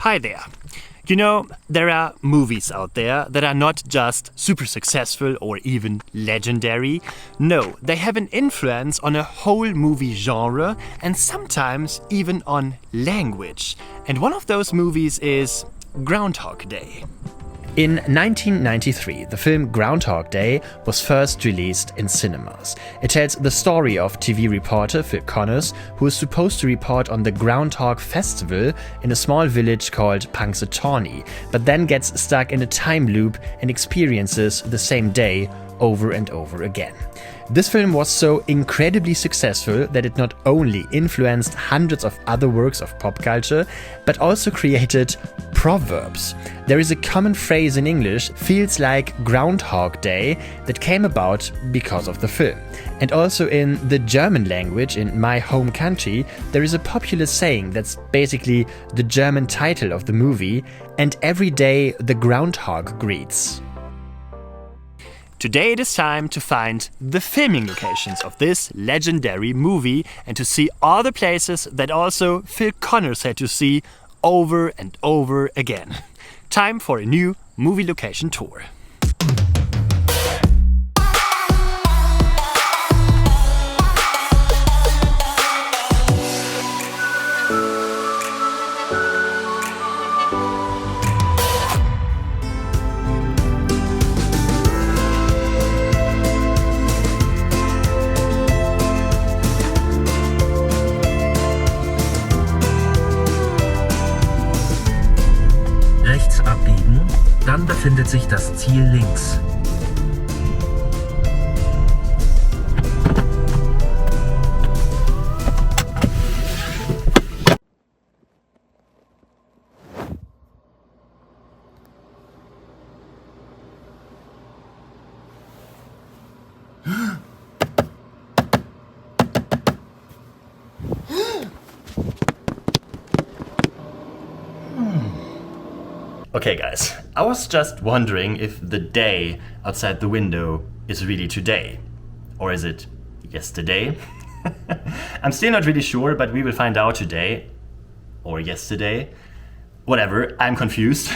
Hi there. You know, there are movies out there that are not just super successful or even legendary. No, they have an influence on a whole movie genre and sometimes even on language. And one of those movies is Groundhog Day. In 1993, the film Groundhog Day was first released in cinemas. It tells the story of TV reporter Phil Connors, who is supposed to report on the Groundhog Festival in a small village called Punxsutawney, but then gets stuck in a time loop and experiences the same day over and over again. This film was so incredibly successful that it not only influenced hundreds of other works of pop culture, but also created proverbs. There is a common phrase in English, feels like Groundhog Day, that came about because of the film. And also in the German language, in my home country, there is a popular saying that's basically the German title of the movie, and every day the groundhog greets. Today it is time to find the filming locations of this legendary movie and to see all the places that also Phil Connors had to see over and over again. Time for a new movie location tour. Abbiegen, dann befindet sich das Ziel links. Okay guys, I was just wondering if the day outside the window is really today. Or is it yesterday? I'm still not really sure, but we will find out today. Or yesterday. Whatever, I'm confused.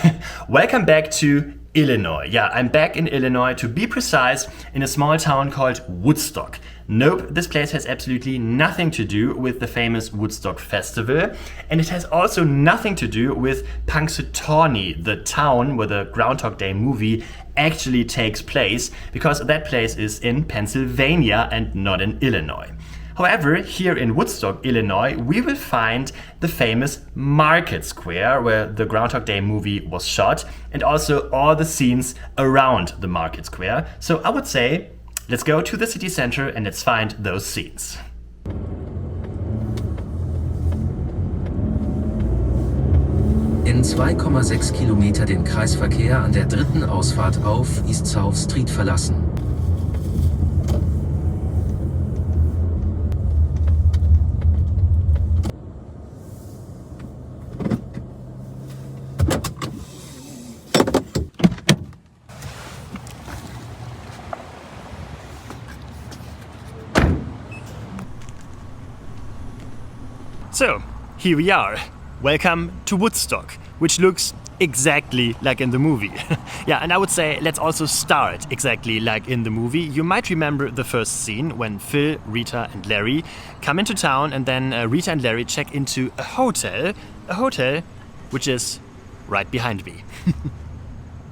Welcome back to Illinois. Yeah, I'm back in Illinois, to be precise, in a small town called Woodstock. Nope, this place has absolutely nothing to do with the famous Woodstock Festival, and it has also nothing to do with Punxsutawney, the town where the Groundhog Day movie actually takes place, because that place is in Pennsylvania and not in Illinois. However, here in Woodstock, Illinois, we will find the famous Market Square where the Groundhog Day movie was shot, and also all the scenes around the Market Square. So I would say, let's go to the city center and let's find those scenes. In 2,6 Kilometer den Kreisverkehr an der dritten Ausfahrt auf East South Street verlassen. So, here we are. Welcome to Woodstock, which looks exactly like in the movie. Yeah, and I would say let's also start exactly like in the movie. You might remember the first scene when Phil, Rita and Larry come into town, and then Rita and Larry check into a hotel which is right behind me.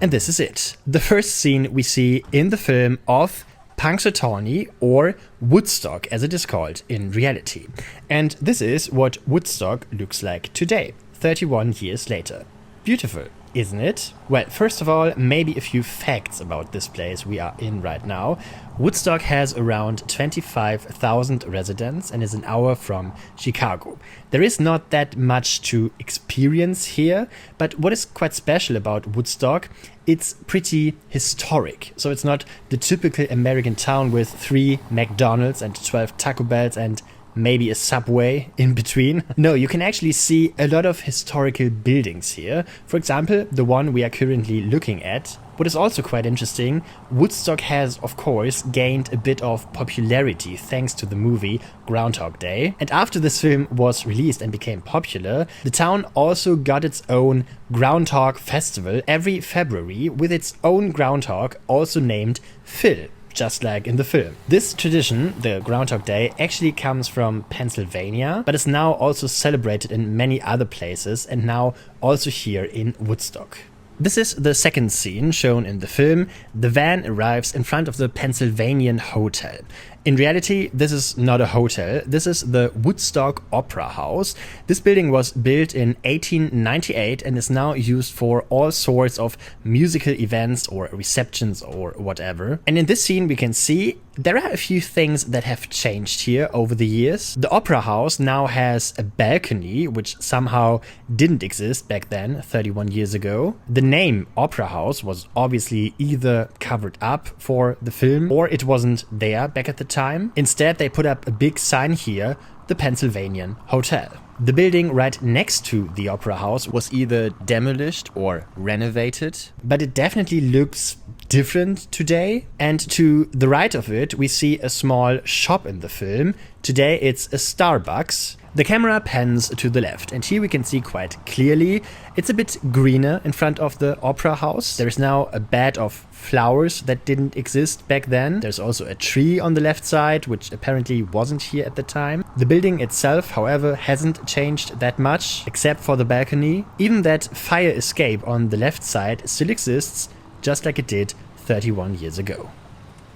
And this is it. The first scene we see in the film of Punxsutawney, or Woodstock as it is called in reality. And this is what Woodstock looks like today, 31 years later. Beautiful, isn't it? Well, first of all, maybe a few facts about this place we are in right now. Woodstock has around 25,000 residents and is an hour from Chicago. There is not that much to experience here, but what is quite special about Woodstock, it's pretty historic. So it's not the typical American town with 3 McDonald's and 12 Taco Bells and maybe a subway in between. No, you can actually see a lot of historical buildings here. For example, the one we are currently looking at. What is also quite interesting, Woodstock has, of course, gained a bit of popularity thanks to the movie Groundhog Day. And after this film was released and became popular, the town also got its own Groundhog Festival every February with its own groundhog, also named Phil, just like in the film. This tradition, the Groundhog Day, actually comes from Pennsylvania, but is now also celebrated in many other places and now also here in Woodstock. This is the second scene shown in the film. The van arrives in front of the Pennsylvanian Hotel. In reality, this is not a hotel. This is the Woodstock Opera House. This building was built in 1898 and is now used for all sorts of musical events or receptions or whatever. And in this scene we can see there are a few things that have changed here over the years. The Opera House now has a balcony, which somehow didn't exist back then, 31 years ago. The name Opera House was obviously either covered up for the film or it wasn't there back at the time. Instead, they put up a big sign here, the Pennsylvanian Hotel. The building right next to the Opera House was either demolished or renovated, but it definitely looks different today. And to the right of it, we see a small shop in the film. Today it's a Starbucks. The camera pans to the left, and here we can see quite clearly it's a bit greener in front of the Opera House. There is now a bed of flowers that didn't exist back then. There's also a tree on the left side, which apparently wasn't here at the time. The building itself, however, hasn't changed that much, except for the balcony. Even that fire escape on the left side still exists, just like it did 31 years ago.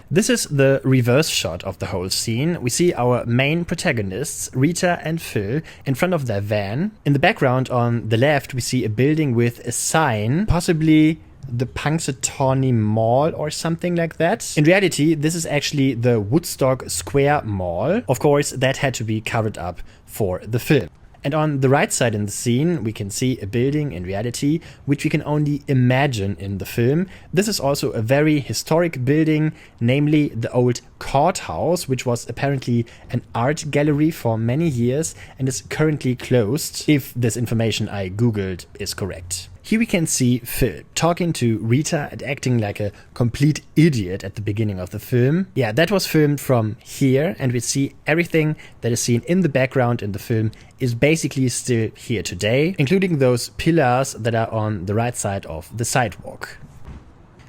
This is the reverse shot of the whole scene. We see our main protagonists, Rita and Phil, in front of their van. In the background on the left, we see a building with a sign, possibly the Punxsutawney Mall or something like that. In reality, this is actually the Woodstock Square Mall. Of course, that had to be covered up for the film. And on the right side in the scene, we can see a building in reality, which we can only imagine in the film. This is also a very historic building, namely the old courthouse, which was apparently an art gallery for many years and is currently closed, if this information I googled is correct. Here we can see Phil talking to Rita and acting like a complete idiot at the beginning of the film. Yeah, that was filmed from here, and we see everything that is seen in the background in the film is basically still here today, including those pillars that are on the right side of the sidewalk.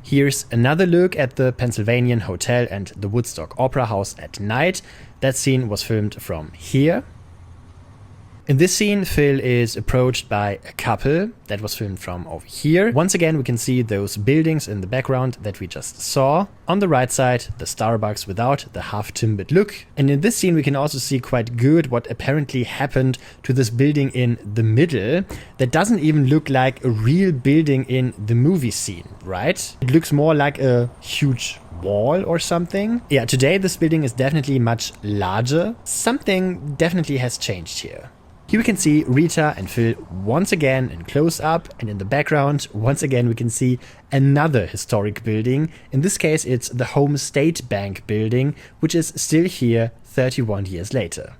Here's another look at the Pennsylvanian Hotel and the Woodstock Opera House at night. That scene was filmed from here. In this scene, Phil is approached by a couple that was filmed from over here. Once again, we can see those buildings in the background that we just saw. On the right side, the Starbucks without the half-timbered look. And in this scene, we can also see quite good what apparently happened to this building in the middle. That doesn't even look like a real building in the movie scene, right? It looks more like a huge wall or something. Yeah, today this building is definitely much larger. Something definitely has changed here. Here we can see Rita and Phil once again in close-up, and in the background, once again, we can see another historic building. In this case, it's the Home State Bank building, which is still here 31 years later.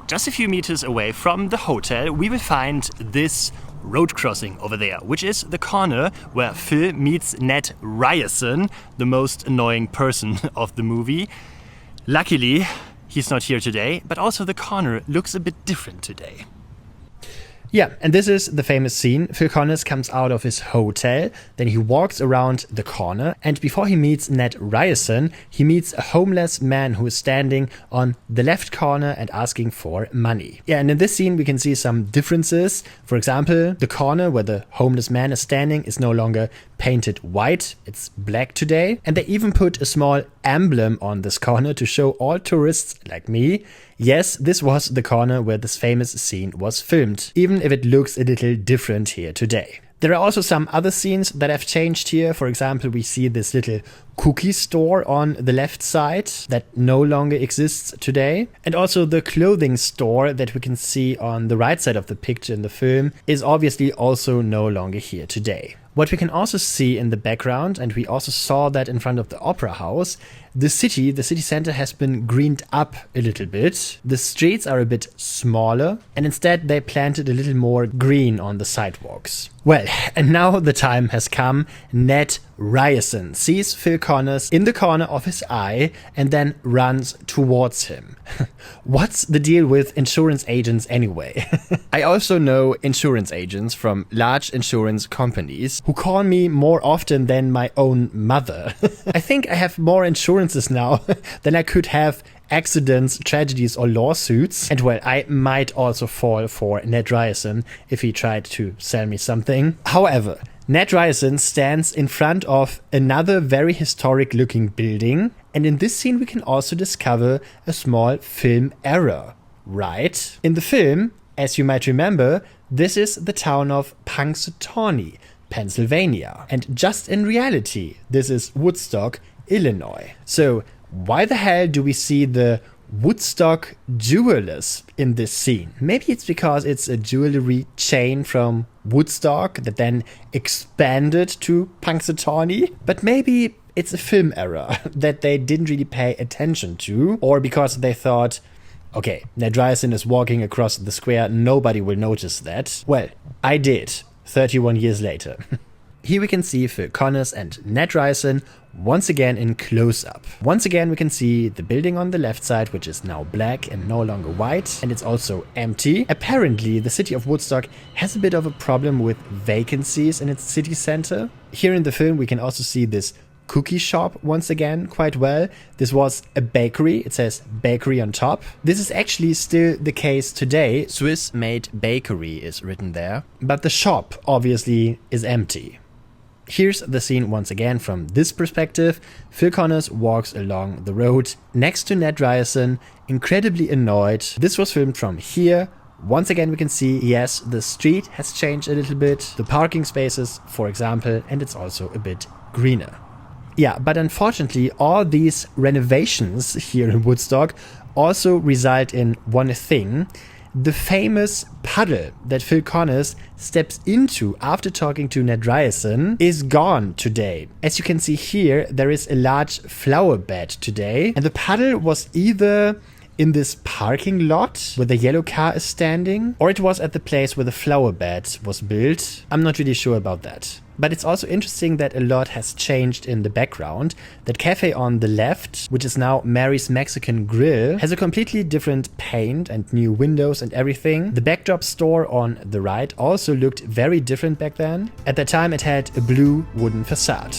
Just a few meters away from the hotel, we will find this road crossing over there, which is the corner where Phil meets Ned Ryerson, the most annoying person of the movie. Luckily, he's not here today, but also the corner looks a bit different today. Yeah, and this is the famous scene. Phil Connors comes out of his hotel, then he walks around the corner, and before he meets Ned Ryerson, he meets a homeless man who is standing on the left corner and asking for money. Yeah, and in this scene we can see some differences. For example, the corner where the homeless man is standing is no longer painted white, it's black today. And they even put a small emblem on this corner to show all tourists like me, yes, this was the corner where this famous scene was filmed, even if it looks a little different here today. There are also some other scenes that have changed here. For example, we see this little cookie store on the left side that no longer exists today. And also the clothing store that we can see on the right side of the picture in the film is obviously also no longer here today. What we can also see in the background, and we also saw that in front of the Opera House, the city center has been greened up a little bit. The streets are a bit smaller, and instead they planted a little more green on the sidewalks. Well, and now the time has come. Ned Ryerson sees Phil Connors in the corner of his eye and then runs towards him. What's the deal with insurance agents anyway? I also know insurance agents from large insurance companies who call me more often than my own mother. I think I have more insurances now than I could have accidents, tragedies, or lawsuits. And well, I might also fall for Ned Ryerson if he tried to sell me something. However, Ned Ryerson stands in front of another very historic looking building, and in this scene we can also discover a small film error, right? In the film, as you might remember, this is the town of Punxsutawney, Pennsylvania, and just in reality, this is Woodstock, Illinois. So why the hell do we see the Woodstock jewelers in this scene? Maybe it's because it's a jewelry chain from Woodstock that then expanded to Punxsutawney, but maybe it's a film error that they didn't really pay attention to, or because they thought, okay, Ned Ryerson is walking across the square, nobody will notice that. Well, I did, 31 years later. Here we can see Phil Connors and Ned Ryerson once again in close-up. Once again we can see the building on the left side, which is now black and no longer white, and it's also empty. Apparently the city of Woodstock has a bit of a problem with vacancies in its city center. Here in the film we can also see this cookie shop once again quite well. This was a bakery. It says bakery on top. This is actually still the case today. Swiss made bakery is written there, but the shop obviously is empty. Here's the scene once again from this perspective. Phil Connors walks along the road next to Ned Ryerson, incredibly annoyed. This was filmed from here. Once again we can see, yes, the street has changed a little bit. The parking spaces, for example, and it's also a bit greener. Yeah, but unfortunately all these renovations here in Woodstock also result in one thing. The famous puddle that Phil Connors steps into after talking to Ned Ryerson is gone today. As you can see here, there is a large flower bed today, and the puddle was either in this parking lot where the yellow car is standing, or it was at the place where the flower bed was built. I'm not really sure about that. But it's also interesting that a lot has changed in the background. That cafe on the left, which is now Mary's Mexican Grill, has a completely different paint and new windows and everything. The backdrop store on the right also looked very different back then. At that time it had a blue wooden facade.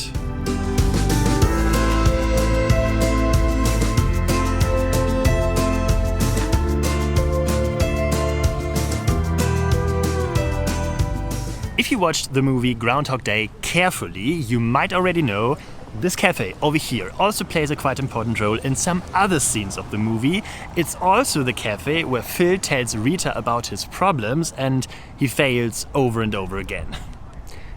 If you watched the movie Groundhog Day carefully, you might already know this cafe over here also plays a quite important role in some other scenes of the movie. It's also the cafe where Phil tells Rita about his problems and he fails over and over again.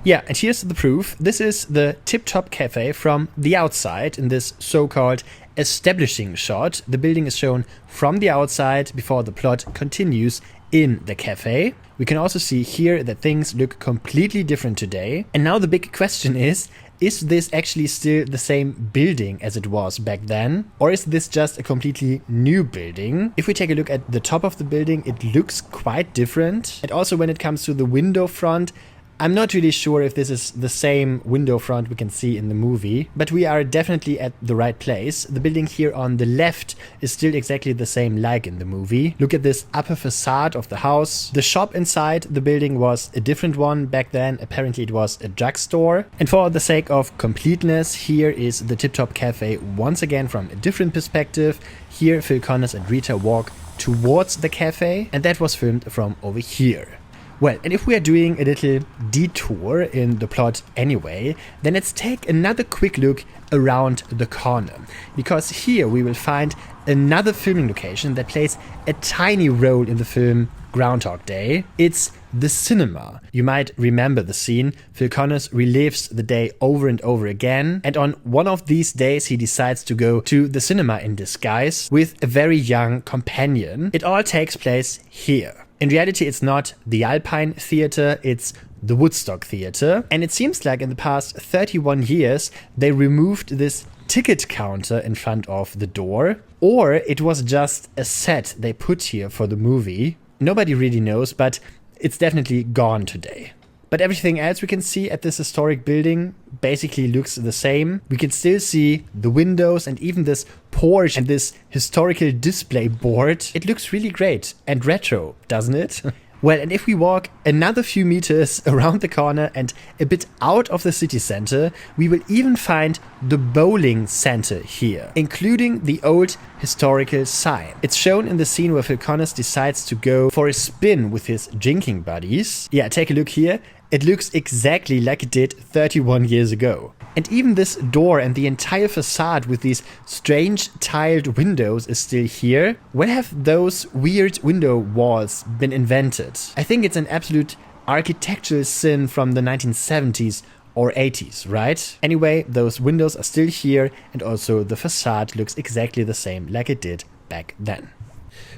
Yeah, and here's the proof. This is the Tip Top Cafe from the outside in this so-called establishing shot. The building is shown from the outside before the plot continues in the cafe. We can also see here that things look completely different today. And now the big question is this actually still the same building as it was back then? Or is this just a completely new building? If we take a look at the top of the building, it looks quite different. And also when it comes to the window front, I'm not really sure if this is the same window front we can see in the movie, but we are definitely at the right place. The building here on the left is still exactly the same like in the movie. Look at this upper facade of the house. The shop inside the building was a different one back then. Apparently it was a drugstore. And for the sake of completeness, here is the Tip Top Cafe once again from a different perspective. Here Phil Connors and Rita walk towards the cafe, and that was filmed from over here. Well, and if we are doing a little detour in the plot anyway, then let's take another quick look around the corner. Because here we will find another filming location that plays a tiny role in the film Groundhog Day. It's the cinema. You might remember the scene. Phil Connors relives the day over and over again. And on one of these days, he decides to go to the cinema in disguise with a very young companion. It all takes place here. In reality, it's not the Alpine Theater, it's the Woodstock Theater. And it seems like in the past 31 years, they removed this ticket counter in front of the door, or it was just a set they put here for the movie. Nobody really knows, but it's definitely gone today. But everything else we can see at this historic building basically looks the same. We can still see the windows and even this porch and this historical display board. It looks really great and retro, doesn't it? Well, and if we walk another few meters around the corner and a bit out of the city center, we will even find the bowling center here, including the old historical sign. It's shown in the scene where Phil Connors decides to go for a spin with his drinking buddies. Yeah, take a look here. It looks exactly like it did 31 years ago. And even this door and the entire facade with these strange tiled windows is still here. When have those weird window walls been invented? I think it's an absolute architectural sin from the 1970s or 80s, right? Anyway, those windows are still here, and also the facade looks exactly the same like it did back then.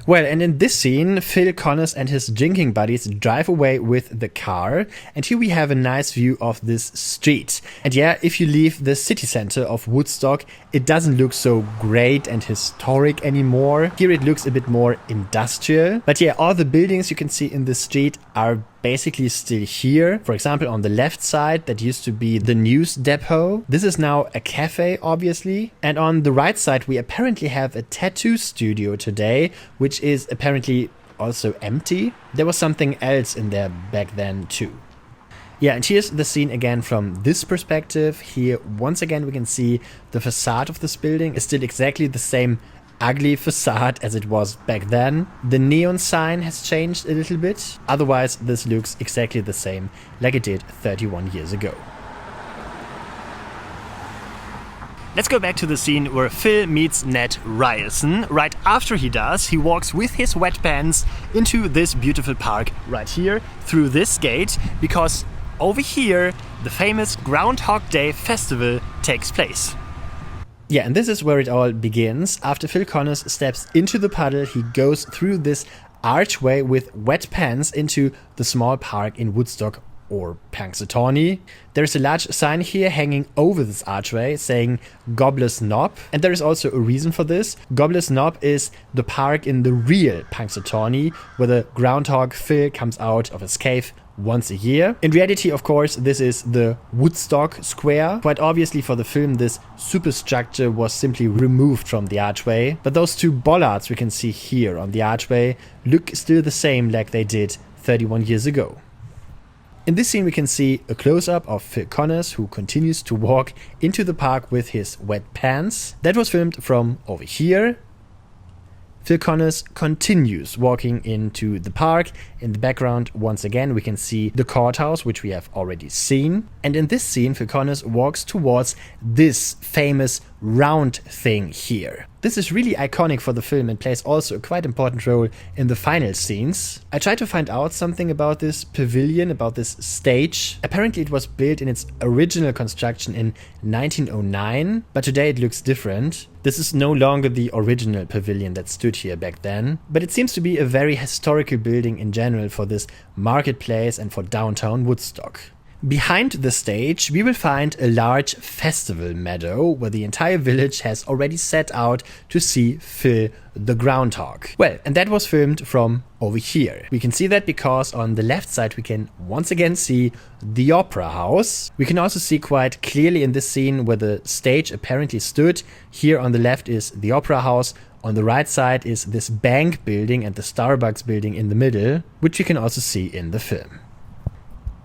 Well, and in this scene, Phil Connors and his drinking buddies drive away with the car, and here we have a nice view of this street. And yeah, if you leave the city center of Woodstock, it doesn't look so great and historic anymore. Here it looks a bit more industrial. But yeah, all the buildings you can see in the street are basically still here. For example, on the left side, that used to be the news depot. This is now a cafe, obviously. And on the right side, we apparently have a tattoo studio today, which is apparently also empty. There was something else in there back then too. Yeah, and here's the scene again from this perspective. Here, once again, we can see the facade of this building is still exactly the same ugly facade as it was back then. The neon sign has changed a little bit. Otherwise, this looks exactly the same like it did 31 years ago. Let's go back to the scene where Phil meets Ned Ryerson. Right after he does, he walks with his wet pants into this beautiful park right here through this gate, because over here the famous Groundhog Day festival takes place. Yeah, and this is where it all begins. After Phil Connors steps into the puddle, he goes through this archway with wet pants into the small park in Woodstock, or Punxsutawney. There's a large sign here hanging over this archway saying Gobbler's Knob, and there is also a reason for this. Gobbler's Knob is the park in the real Punxsutawney, where the groundhog Phil comes out of his cave once a year. In reality, of course, this is the Woodstock Square. Quite obviously for the film, this superstructure was simply removed from the archway. But those two bollards we can see here on the archway look still the same like they did 31 years ago. In this scene we can see a close-up of Phil Connors, who continues to walk into the park with his wet pants. That was filmed from over here. Phil Connors continues walking into the park. In the background, once again, we can see the courthouse, which we have already seen. And in this scene, Phil Connors walks towards this famous round thing here. This is really iconic for the film and plays also a quite important role in the final scenes. I tried to find out something about this pavilion, about this stage. Apparently it was built in its original construction in 1909, but today it looks different. This is no longer the original pavilion that stood here back then, but it seems to be a very historical building in general for this marketplace and for downtown Woodstock. Behind the stage, we will find a large festival meadow where the entire village has already set out to see Phil the Groundhog. Well, and that was filmed from over here. We can see that because on the left side we can once again see the opera house. We can also see quite clearly in this scene where the stage apparently stood. Here on the left is the opera house. On the right side is this bank building and the Starbucks building in the middle, which you can also see in the film.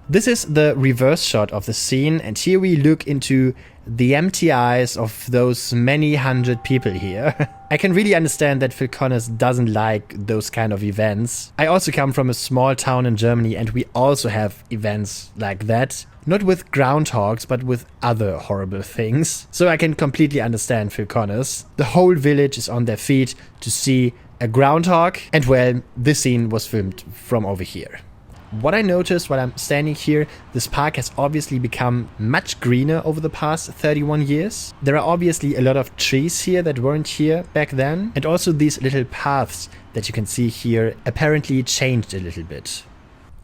This is the reverse shot of the scene, and here we look into the empty eyes of those many hundred people here. I can really understand that Phil Connors doesn't like those kind of events. I also come from a small town in Germany, and we also have events like that. Not with groundhogs, but with other horrible things. So I can completely understand Phil Connors. The whole village is on their feet to see a groundhog, and well, this scene was filmed from over here. What I noticed while I'm standing here, this park has obviously become much greener over the past 31 years. There are obviously a lot of trees here that weren't here back then. And also these little paths that you can see here apparently changed a little bit.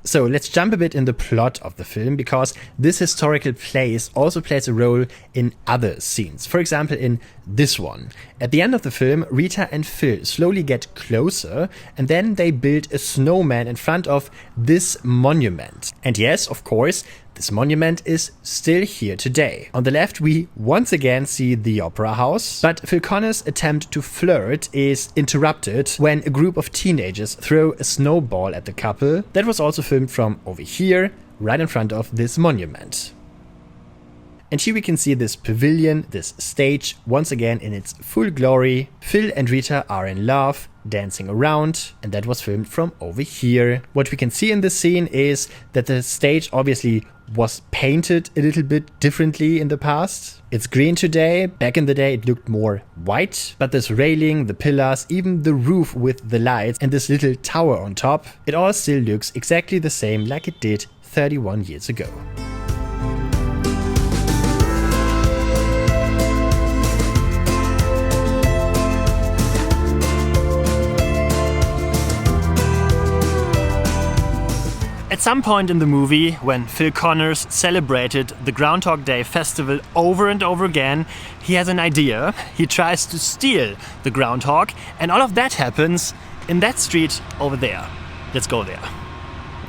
So let's jump a bit in the plot of the film, because this historical place also plays a role in other scenes. For example, in this one. At the end of the film, Rita and Phil slowly get closer, and then they build a snowman in front of this monument. And yes, of course, this monument is still here today. On the left, we once again see the Opera House, but Phil Connor's attempt to flirt is interrupted when a group of teenagers throw a snowball at the couple. That was also filmed from over here, right in front of this monument. And here we can see this pavilion, this stage, once again in its full glory. Phil and Rita are in love, dancing around, and that was filmed from over here. What we can see in this scene is that the stage obviously was painted a little bit differently in the past. It's green today. Back in the day it looked more white, but this railing, the pillars, even the roof with the lights and this little tower on top, it all still looks exactly the same like it did 31 years ago. At some point in the movie, when Phil Connors celebrated the Groundhog Day festival over and over again, he has an idea. He tries to steal the groundhog, and all of that happens in that street over there. Let's go there.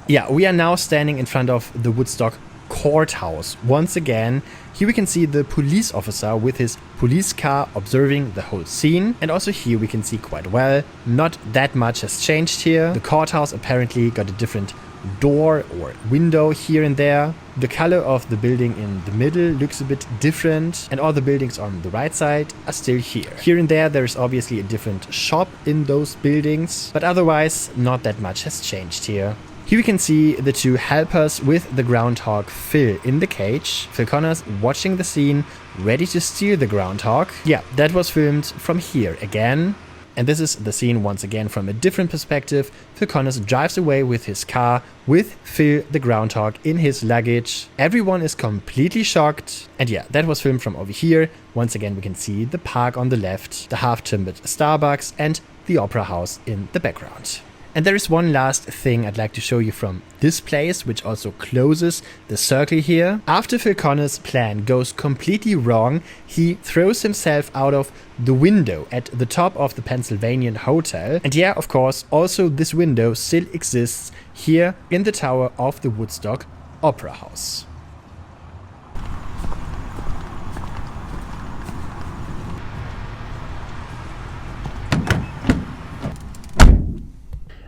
Yeah, we are now standing in front of the Woodstock courthouse. Once again, here we can see the police officer with his police car observing the whole scene. And also here we can see quite well, not that much has changed here. The courthouse apparently got a different door or window here and there. The color of the building in the middle looks a bit different, and all the buildings on the right side are still here. Here and there is obviously a different shop in those buildings, but otherwise not that much has changed here. Here we can see the two helpers with the groundhog Phil in the cage. Phil Connors watching the scene, ready to steal the groundhog. Yeah, that was filmed from here again. And this is the scene once again from a different perspective. Phil Connors drives away with his car with Phil the groundhog in his luggage. Everyone is completely shocked. And yeah, that was filmed from over here. Once again we can see the park on the left, the half-timbered Starbucks and the Opera House in the background. And there is one last thing I'd like to show you from this place, which also closes the circle here. After Phil Connors' plan goes completely wrong, he throws himself out of the window at the top of the Pennsylvania Hotel. And yeah, of course, also this window still exists here in the tower of the Woodstock Opera House.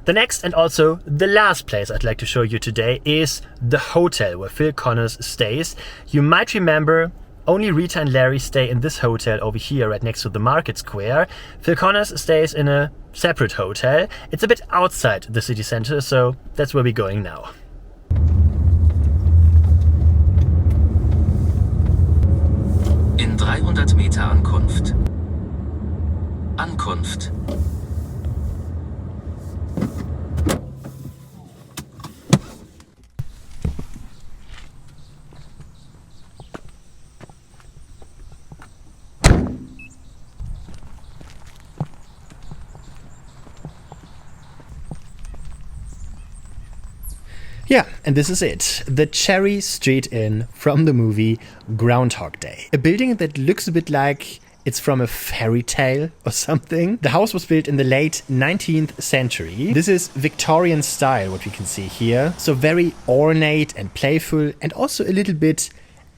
The next and also the last place I'd like to show you today is the hotel where Phil Connors stays. You might remember only Rita and Larry stay in this hotel over here right next to the market square. Phil Connors stays in a separate hotel. It's a bit outside the city center, so that's where we're going now. In 300 Meter Ankunft. Ankunft. Yeah, and this is it. The Cherry Street Inn from the movie Groundhog Day. A building that looks a bit like it's from a fairy tale or something. The house was built in the late 19th century. This is Victorian style, what we can see here. So very ornate and playful and also a little bit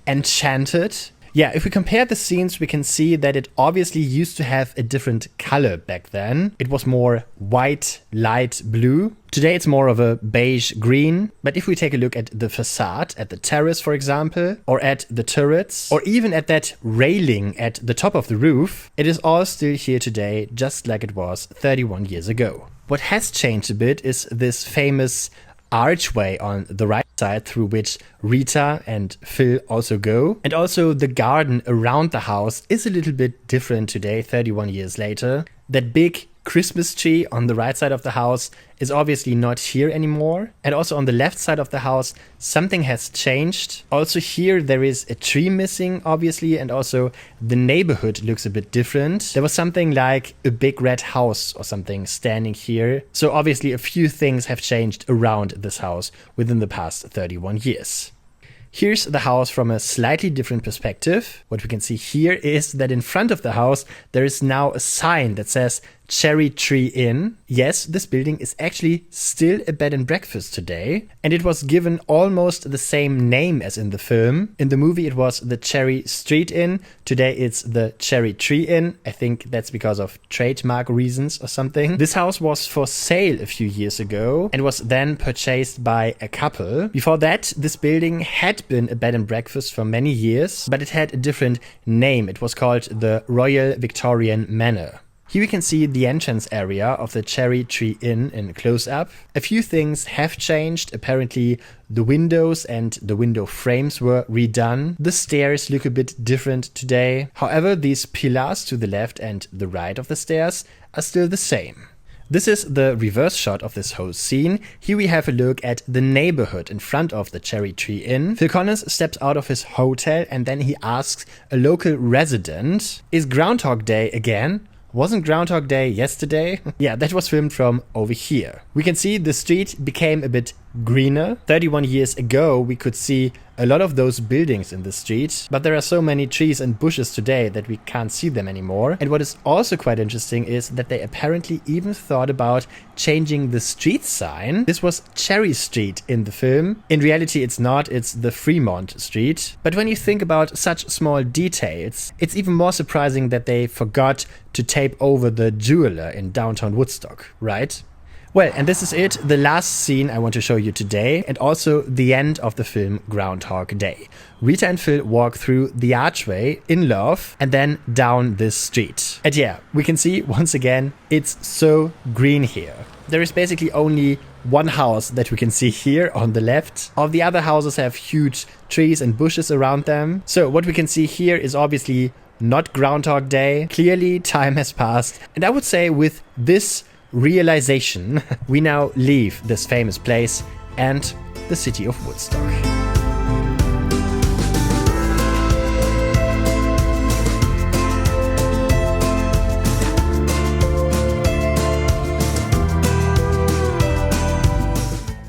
enchanted. Yeah, if we compare the scenes, we can see that it obviously used to have a different color back then. It was more white, light blue. Today it's more of a beige green. But if we take a look at the facade, at the terrace, for example, or at the turrets, or even at that railing at the top of the roof, it is all still here today, just like it was 31 years ago. What has changed a bit is this famous archway on the right side through which Rita and Phil also go. And also the garden around the house is a little bit different today, 31 years later. That big Christmas tree on the right side of the house is obviously not here anymore. And also on the left side of the house, something has changed. Also here there is a tree missing, obviously, and also the neighborhood looks a bit different. There was something like a big red house or something standing here. So obviously a few things have changed around this house within the past 31 years. Here's the house from a slightly different perspective. What we can see here is that in front of the house, there is now a sign that says Cherry Tree Inn. Yes, this building is actually still a bed and breakfast today, and it was given almost the same name as in the film. In the movie, it was the Cherry Street Inn. Today, it's the Cherry Tree Inn. I think that's because of trademark reasons or something. This house was for sale a few years ago and was then purchased by a couple. Before that, this building had been a bed and breakfast for many years, but it had a different name. It was called the Royal Victorian Manor. Here we can see the entrance area of the Cherry Tree Inn in close-up. A few things have changed. Apparently the windows and the window frames were redone. The stairs look a bit different today. However, these pillars to the left and the right of the stairs are still the same. This is the reverse shot of this whole scene. Here we have a look at the neighborhood in front of the Cherry Tree Inn. Phil Connors steps out of his hotel and then he asks a local resident, "Is Groundhog Day again? Wasn't Groundhog Day yesterday?" Yeah, that was filmed from over here. We can see the street became a bit greener. 31 years ago, we could see a lot of those buildings in the street, but there are so many trees and bushes today that we can't see them anymore. And what is also quite interesting is that they apparently even thought about changing the street sign. This was Cherry Street in the film. In reality, it's not, it's the Fremont Street. But when you think about such small details, it's even more surprising that they forgot to tape over the jeweler in downtown Woodstock, right? Well, and this is it, the last scene I want to show you today, and also the end of the film Groundhog Day. Rita and Phil walk through the archway in love and then down this street. And yeah, we can see once again, it's so green here. There is basically only one house that we can see here on the left. All the other houses have huge trees and bushes around them. So what we can see here is obviously not Groundhog Day. Clearly, time has passed. And I would say with this realization, we now leave this famous place and the city of Woodstock.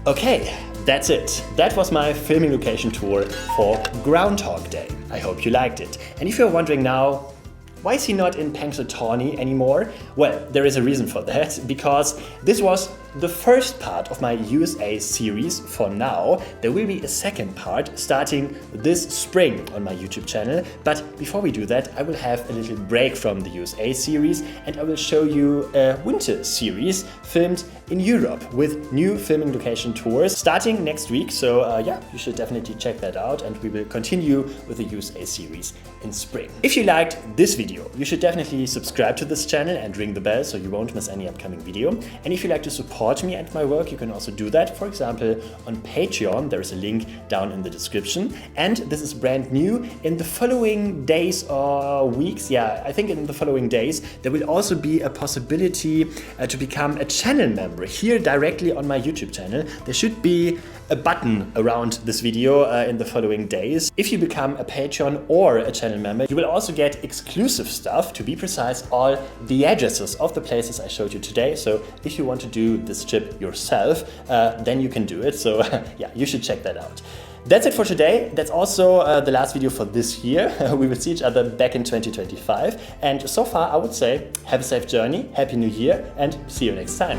Okay, that's it. That was my filming location tour for Groundhog Day. I hope you liked it. And if you're wondering now, why is he not in Punxsutawney anymore? Well, there is a reason for that, because this was the first part of my USA series for now. There will be a second part starting this spring on my YouTube channel. But before we do that, I will have a little break from the USA series and I will show you a winter series filmed in Europe with new filming location tours starting next week. So yeah, you should definitely check that out and we will continue with the USA series in spring. If you liked this video, you should definitely subscribe to this channel and ring the bell so you won't miss any upcoming video. And if you like to support me and my work, you can also do that. For example, on Patreon, there is a link down in the description. And this is brand new. In the following days or weeks, yeah, I think in the following days, there will also be a possibility to become a channel member here directly on my YouTube channel. There should be a button around this video in the following days. If you become a Patreon or a channel member, you will also get exclusive stuff, to be precise, all the addresses of the places I showed you today. So if you want to do this trip yourself, then you can do it. So yeah, you should check that out. That's it for today. That's also the last video for this year. We will see each other back in 2025. And so far, I would say, have a safe journey, Happy New Year, and see you next time.